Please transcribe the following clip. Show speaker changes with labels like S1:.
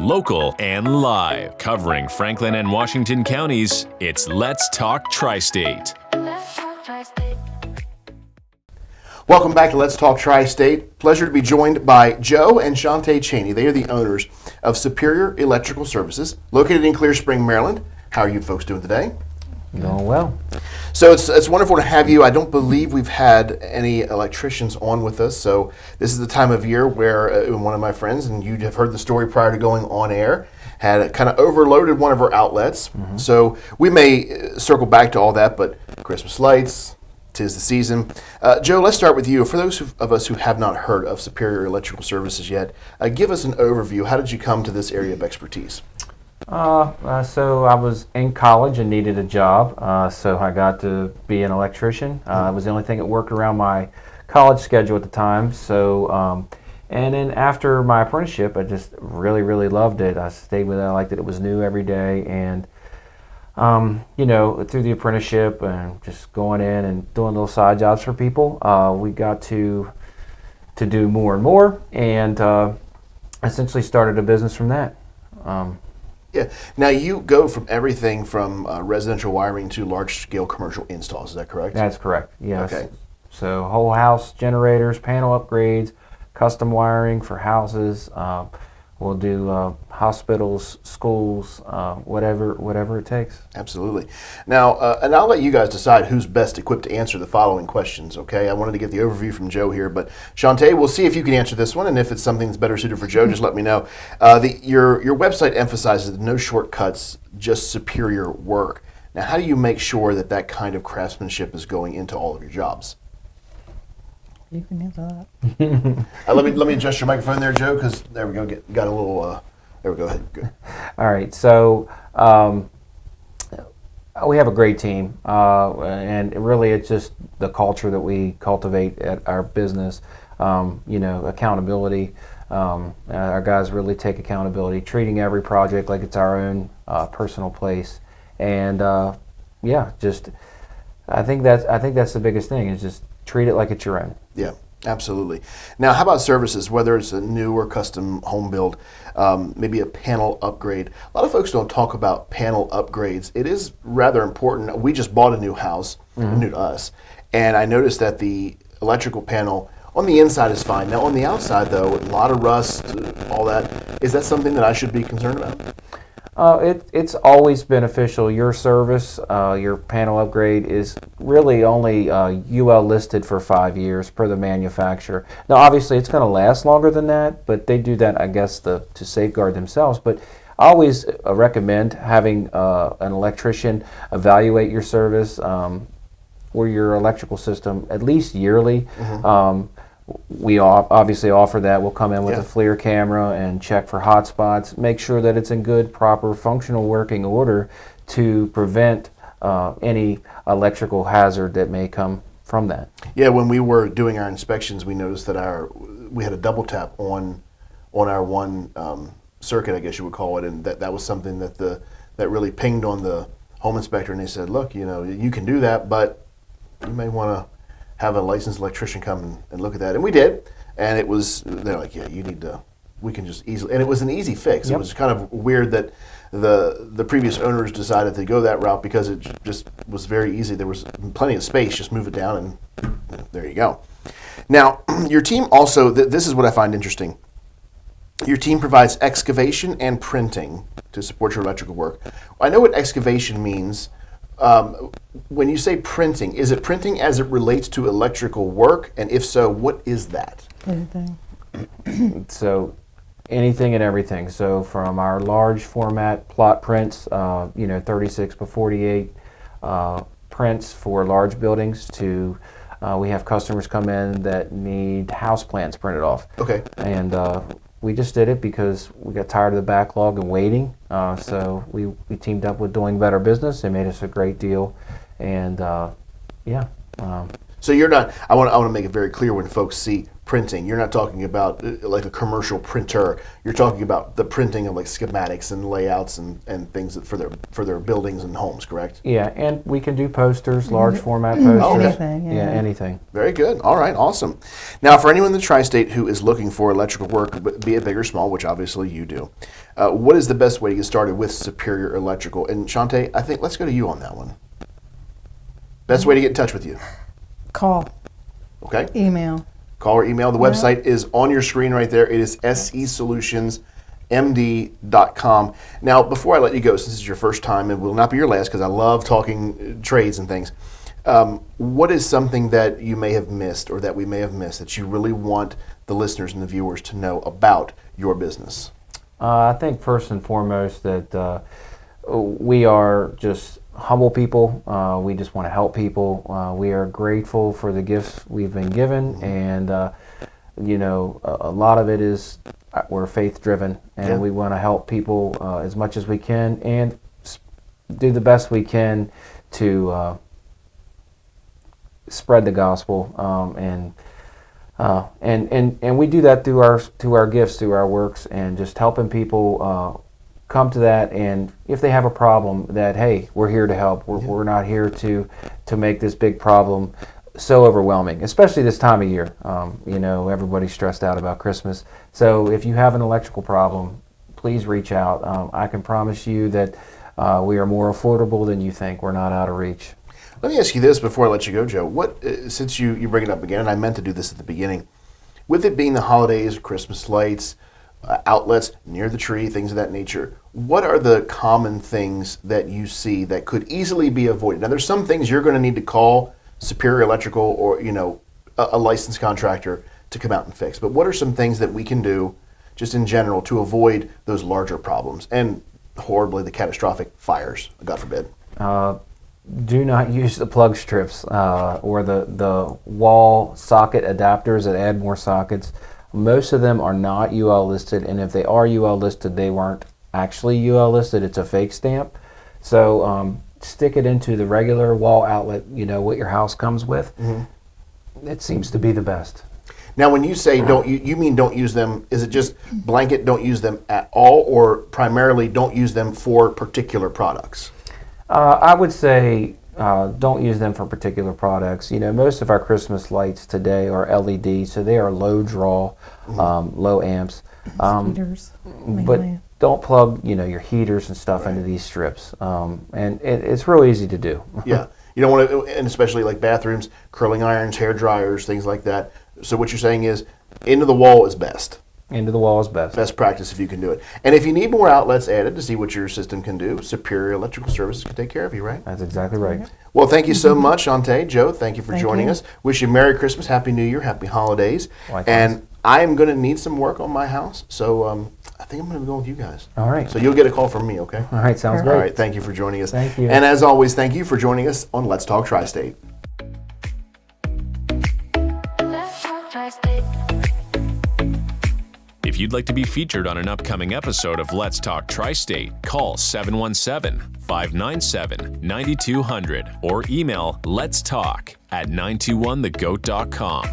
S1: Local and live. Covering Franklin and Washington counties, it's Let's Talk TriState.
S2: Welcome back to Let's Talk Tri-State. Pleasure to be joined by Joe and Chantey Chaney. They are the owners of Superior Electrical Services, located in Clear Spring, Maryland. How are you folks doing today?
S3: Going well.
S2: So it's wonderful to have you. I don't believe we've had any electricians on with us, so this is the time of year where one of my friends, and you have heard the story prior to going on air, had kind of overloaded one of our outlets. Mm-hmm. So we may circle back to all that, but Christmas lights, 'tis the season. Joe, let's start with you. For those of us who have not heard of Superior Electrical Services yet, give us an overview. How did you come to this area of expertise?
S3: So I was in college and needed a job, so I got to be an electrician. It was the only thing that worked around my college schedule at the time. So, and then after my apprenticeship, I just really loved it. I stayed with it. I liked it. It was new every day, and through the apprenticeship and just going in and doing little side jobs for people, we got to do more and more, and essentially started a business from that.
S2: Yeah. Now you go from everything from residential wiring to large-scale commercial installs. Is that correct?
S3: That's correct. Yes.
S2: Okay.
S3: So whole house generators, panel upgrades, custom wiring for houses. We'll do hospitals, schools, whatever it takes.
S2: Absolutely. Now, and I'll let you guys decide who's best equipped to answer the following questions, okay? I wanted to get the overview from Joe here, but Chantey, we'll see if you can answer this one, and if it's something that's better suited for Joe, just let me know. Your website emphasizes no shortcuts, just superior work. Now, how do you make sure that kind of craftsmanship is going into all of your jobs?
S4: You can answer that.
S2: Let me adjust your microphone there, Joe, because there we go. Got a little. There we go. Ahead. Good.
S3: All right. So we have a great team, and really, it's just the culture that we cultivate at our business. Accountability. Our guys really take accountability, treating every project like it's our own personal place, and I think that's the biggest thing is just treat it like it's your own.
S2: Yeah, absolutely. Now, how about services, whether it's a new or custom home build, maybe a panel upgrade? A lot of folks don't talk about panel upgrades. It is rather important. We just bought a new house, new to us, and I noticed that the electrical panel on the inside is fine. Now, on the outside, though, a lot of rust, all that. Is that something that I should be concerned about?
S3: It's always beneficial. Your service, your panel upgrade is really only UL listed for 5 years per the manufacturer. Now, obviously, it's going to last longer than that, but they do that, I guess, to safeguard themselves. But I always recommend having an electrician evaluate your service or your electrical system at least yearly. Mm-hmm. We obviously offer that. We'll come in with a FLIR camera and check for hot spots, make sure that it's in good, proper, functional working order to prevent any electrical hazard that may come from that.
S2: Yeah, when we were doing our inspections, we noticed that we had a double tap on our one circuit, I guess you would call it, and that was something that really pinged on the home inspector, and they said, look, you can do that, but you may want to have a licensed electrician come and look at that. And we did. And they're like, yeah, you need to, we can just easily, and it was an easy fix. Yep. It was kind of weird that the previous owners decided to go that route because it just was very easy. There was plenty of space, just move it down and there you go. Now, your team also, this is what I find interesting. Your team provides excavation and printing to support your electrical work. I know what excavation means. When you say printing, is it printing as it relates to electrical work? And if so, what is that?
S4: Everything.
S3: So anything and everything. So from our large format plot prints, 36 by 48 prints for large buildings to we have customers come in that need house plans printed off. Okay. And we just did it because we got tired of the backlog and waiting. So we teamed up with Doing Better Business. They made us a great deal. And
S2: So you're not. I want to make it very clear when folks see printing. You're not talking about like a commercial printer. You're talking about the printing of like schematics and layouts and things for their buildings and homes. Correct?
S3: Yeah, and we can do posters, large format posters.
S2: Okay.
S4: Anything, yeah.
S3: Anything.
S2: Very good. All right. Awesome. Now, for anyone in the tri-state who is looking for electrical work, be it big or small, which obviously you do, what is the best way to get started with Superior Electrical? And Chantey, I think let's go to you on that one. Best way to get in touch with you.
S4: Call,
S2: Okay.
S4: email.
S2: Call or email. The website is on your screen right there. It is sesolutionsmd.com. Now, before I let you go, since this is your first time, and will not be your last because I love talking trades and things, what is something that you may have missed or that we may have missed that you really want the listeners and the viewers to know about your business?
S3: I think first and foremost that we are just humble people. We just want to help people. We are grateful for the gifts we've been given, and a lot of it is we're faith driven, and we want to help people as much as we can, and do the best we can to spread the gospel, and we do that through our gifts, through our works, and just helping people come to that. And if they have a problem, that hey, we're here to help. We're not here to make this big problem so overwhelming, especially this time of year. Everybody's stressed out about Christmas. So if you have an electrical problem, please reach out. I can promise you that we are more affordable than you think. We're not out of reach.
S2: Let me ask you this before I let you go, Joe. What, since you bring it up again, and I meant to do this at the beginning, with it being the holidays, Christmas lights, outlets near the tree, things of that nature, what are the common things that you see that could easily be avoided? Now, there's some things you're going to need to call Superior Electrical or a licensed contractor to come out and fix. But what are some things that we can do, just in general, to avoid those larger problems and horribly the catastrophic fires? God forbid.
S3: Do not use the plug strips or the wall socket adapters that add more sockets. Most of them are not UL listed, and if they are UL listed, they weren't actually UL listed. It's a fake stamp. So stick it into the regular wall outlet, what your house comes with. Mm-hmm. It seems to be the best.
S2: Now, when you say don't, you mean don't use them, is it just blanket don't use them at all, or primarily don't use them for particular products?
S3: I would say don't use them for particular products. Most of our Christmas lights today are LED, so they are low draw, low amps.
S4: Heaters.
S3: But don't plug, your heaters and stuff into these strips. And it's real easy to do.
S2: Yeah. You don't want to, and especially like bathrooms, curling irons, hair dryers, things like that. So what you're saying is into the wall is best.
S3: Into the wall is best.
S2: Best practice if you can do it. And if you need more outlets added to see what your system can do, Superior Electrical Services can take care of you, right?
S3: That's exactly right.
S2: Well, thank you so much, Chantey. Joe, thank you for joining us. Wish you Merry Christmas, Happy New Year, Happy Holidays.
S3: Likewise.
S2: And I am going to need some work on my house, so I think I'm going to go with you guys.
S3: All right.
S2: So you'll get a call from me, okay?
S3: All right, sounds
S2: All
S3: great.
S2: right, thank you for joining us.
S3: Thank you.
S2: And as always, thank you for joining us on Let's Talk Tri-State.
S5: Let's talk Tri-State.
S1: If you'd like to be featured on an upcoming episode of Let's Talk Tri-State, call 717-597-9200 or email letstalk@921thegoat.com.